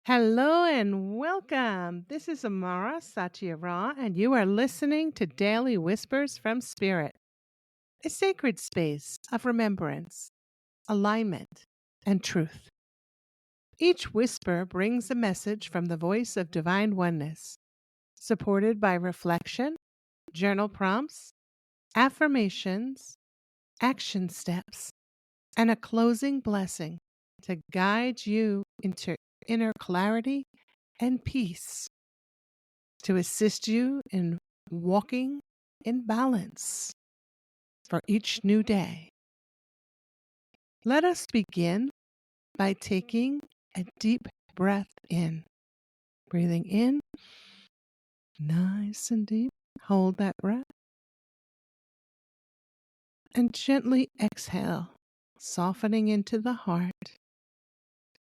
Hello and welcome. This is Amara Ra, and you are listening to Daily Whispers from Spirit, a sacred space of remembrance, alignment, and truth. Each whisper brings a message from the voice of divine oneness, supported by reflection, journal prompts, affirmations, action steps, and a closing blessing to guide you into inner clarity and peace, to assist you in walking in balance for each new day. Let us begin by taking a deep breath in. Breathing in, nice and deep. Hold that breath. And gently exhale, softening into the heart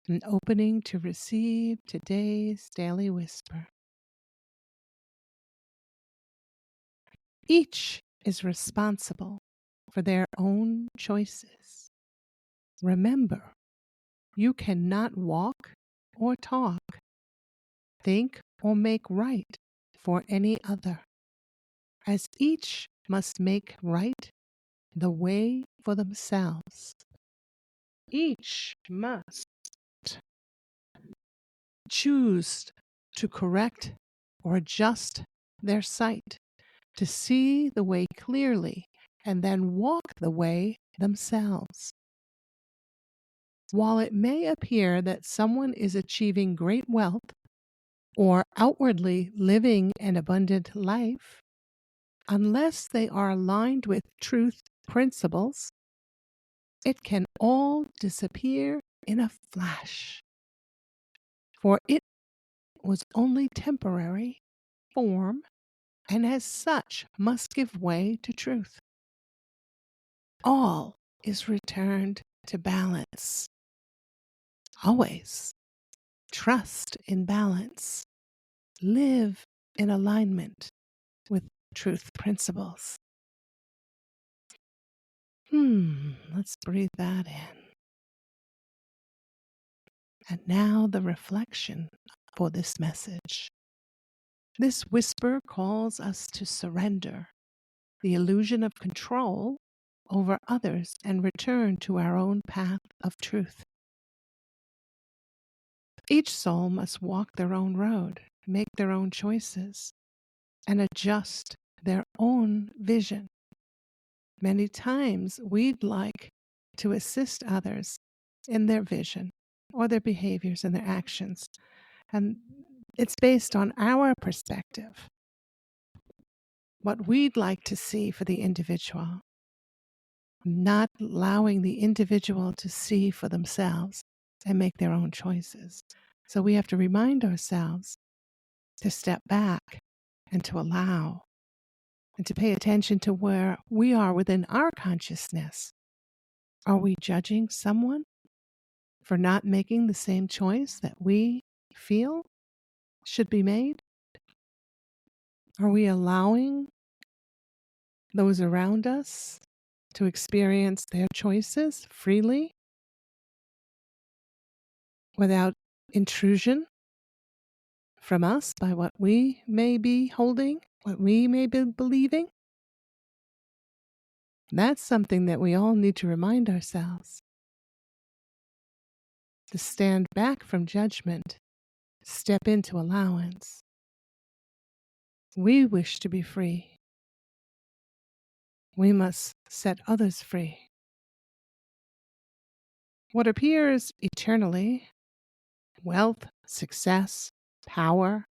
and opening to receive today's daily whisper. Each is responsible for their own choices. Remember, you cannot walk or talk, think or make right for any other, as each must make right the way for themselves. Each must choose to correct or adjust their sight, to see the way clearly and then walk the way themselves. While it may appear that someone is achieving great wealth or outwardly living an abundant life, unless they are aligned with truth principles, it can all disappear in a flash. For it was only temporary form, and as such must give way to truth. All is returned to balance. Always trust in balance. Live in alignment with truth principles. Let's breathe that in. And now the reflection for this message. This whisper calls us to surrender the illusion of control over others and return to our own path of truth. Each soul must walk their own road, make their own choices, and adjust their own vision. Many times we'd like to assist others in their vision or their behaviors and their actions. And it's based on our perspective, what we'd like to see for the individual, not allowing the individual to see for themselves and make their own choices. So we have to remind ourselves to step back and to allow and to pay attention to where we are within our consciousness. Are we judging someone for not making the same choice that we feel should be made? Are we allowing those around us to experience their choices freely without intrusion from us by what we may be holding, what we may be believing? That's something that we all need to remind ourselves. To stand back from judgment, step into allowance. We wish to be free. We must set others free. What appears eternally, wealth, success, power,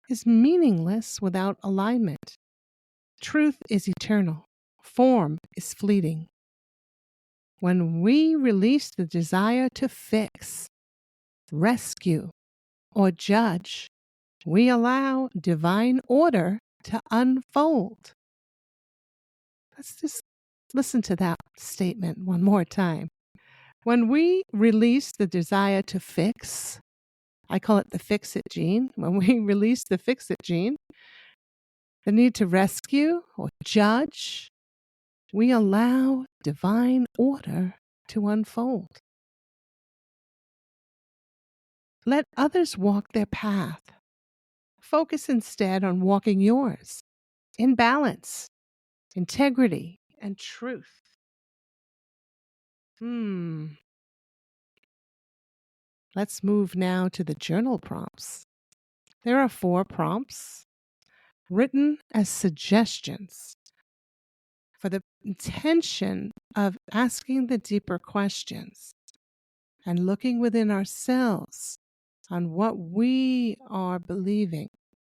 is meaningless without alignment. Truth is eternal. Form is fleeting. When we release the desire to fix, rescue, or judge, we allow divine order to unfold. Let's just listen to that statement one more time. When we release the desire to fix, I call it the fix-it gene. When we release the fix-it gene, the need to rescue or judge, we allow divine order to unfold. Let others walk their path. Focus instead on walking yours in balance, integrity, and truth. Let's move now to the journal prompts. There are 4 prompts written as suggestions for the intention of asking the deeper questions and looking within ourselves on what we are believing,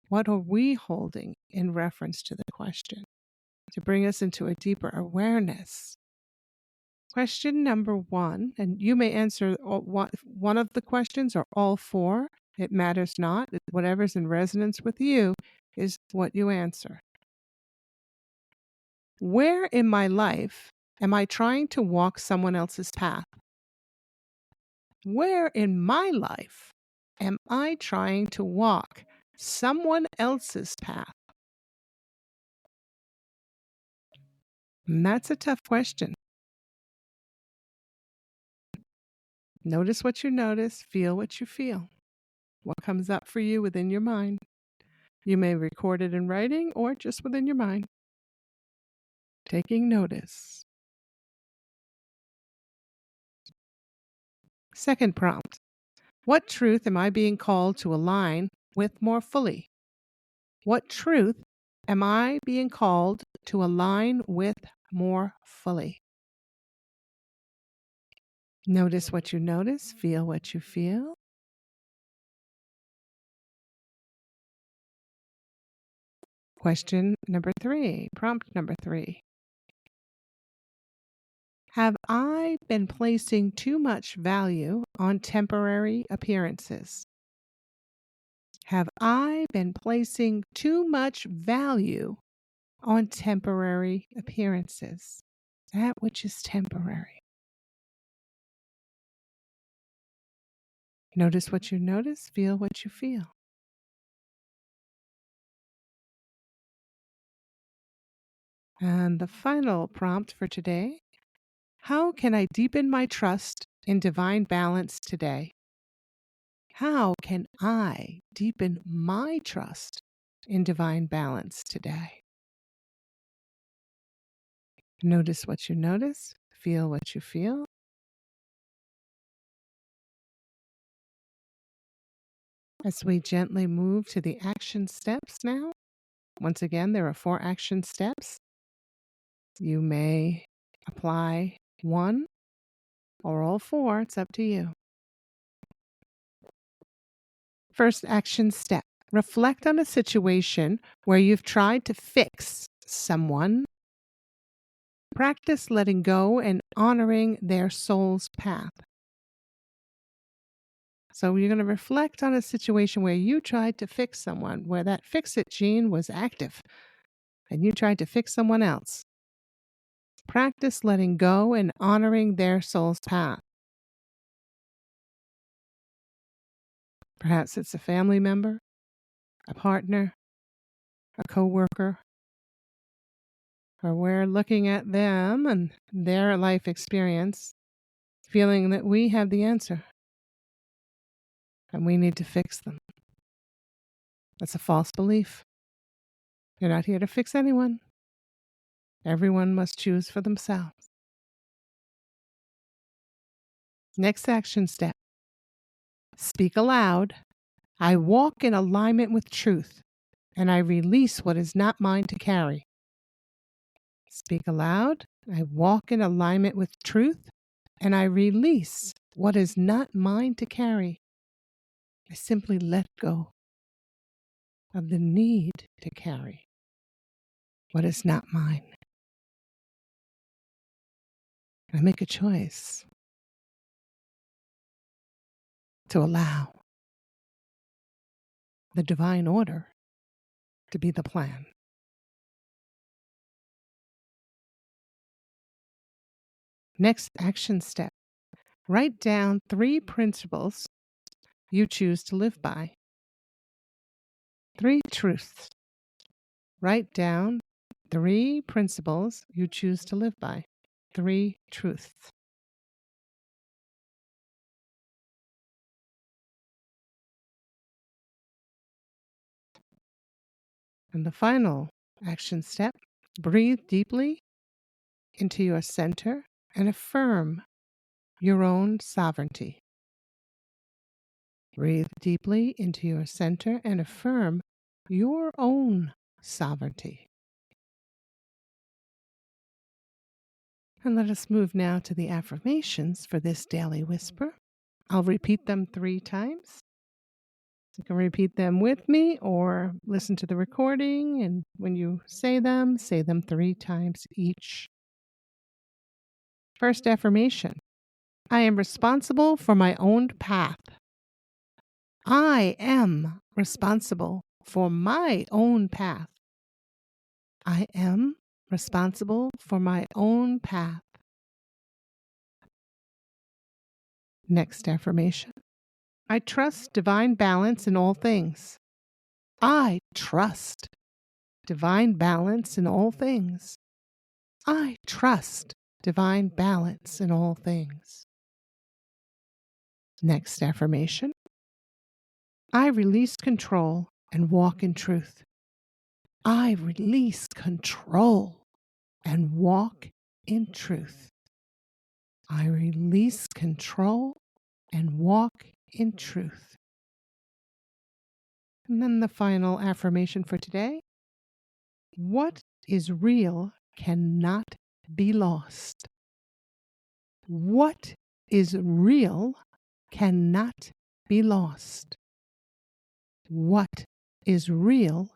what are we holding in reference to the question, to bring us into a deeper awareness. Question number 1, and you may answer one of the questions or all 4. It matters not. Whatever's in resonance with you is what you answer. Where in my life am I trying to walk someone else's path? Where in my life am I trying to walk someone else's path? And that's a tough question. Notice what you notice, feel what you feel. What comes up for you within your mind? You may record it in writing or just within your mind. Taking notice. Second prompt. What truth am I being called to align with more fully? What truth am I being called to align with more fully? Notice what you notice, feel what you feel. Question number 3, prompt number 3. Have I been placing too much value on temporary appearances? Have I been placing too much value on temporary appearances? That which is temporary. Notice what you notice, feel what you feel. And the final prompt for today. How can I deepen my trust in divine balance today? How can I deepen my trust in divine balance today? Notice what you notice, feel what you feel. As we gently move to the action steps now, once again, there are 4 action steps. You may apply 1 or all 4, it's up to you. First action step. Reflect on a situation where you've tried to fix someone. Practice letting go and honoring their soul's path. So you're going to reflect on a situation where you tried to fix someone, where that fix-it gene was active, and you tried to fix someone else. Practice letting go and honoring their soul's path. Perhaps it's a family member, a partner, a coworker, or we're looking at them and their life experience, feeling that we have the answer and we need to fix them. That's a false belief. You're not here to fix anyone. Everyone must choose for themselves. Next action step. Speak aloud. I walk in alignment with truth, and I release what is not mine to carry. Speak aloud. I walk in alignment with truth, and I release what is not mine to carry. I simply let go of the need to carry what is not mine. I make a choice to allow the divine order to be the plan. Next action step. Write down 3 principles you choose to live by. 3 truths. Write down 3 principles you choose to live by. 3 truths. And the final action step, breathe deeply into your center and affirm your own sovereignty. Breathe deeply into your center and affirm your own sovereignty. And let us move now to the affirmations for this daily whisper. I'll repeat them 3 times. You can repeat them with me or listen to the recording, and when you say them 3 times each. First affirmation, I am responsible for my own path. I am responsible for my own path. I am responsible for my own path. Next affirmation, I trust divine balance in all things. I trust divine balance in all things. I trust divine balance in all things. Next affirmation, I release control and walk in truth. I release control and walk in truth. I release control and walk in truth. And then the final affirmation for today, what is real cannot be lost. What is real cannot be lost. What is real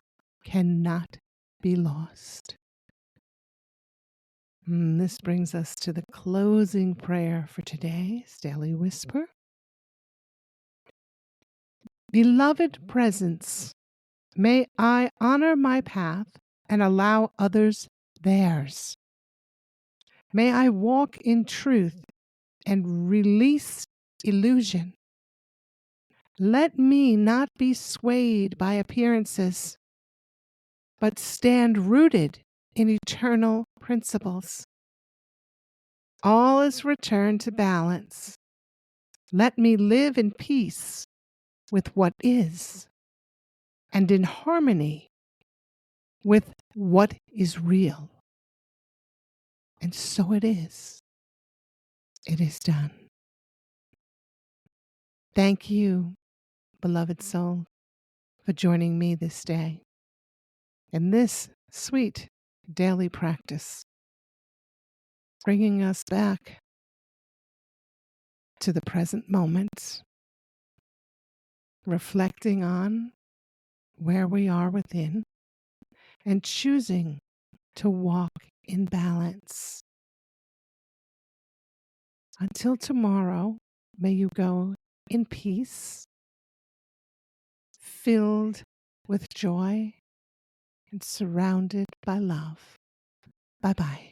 cannot be lost. And this brings us to the closing prayer for today's Daily Whisper. Beloved presence, may I honor my path and allow others theirs. May I walk in truth and release illusion. Let me not be swayed by appearances, but stand rooted in eternal principles. All is returned to balance. Let me live in peace with what is and in harmony with what is real. And so it is. It is done. Thank you, beloved soul, for joining me this day in this sweet daily practice, bringing us back to the present moment, reflecting on where we are within, and choosing to walk in balance. Until tomorrow, may you go in peace, filled with joy and surrounded by love. Bye-bye.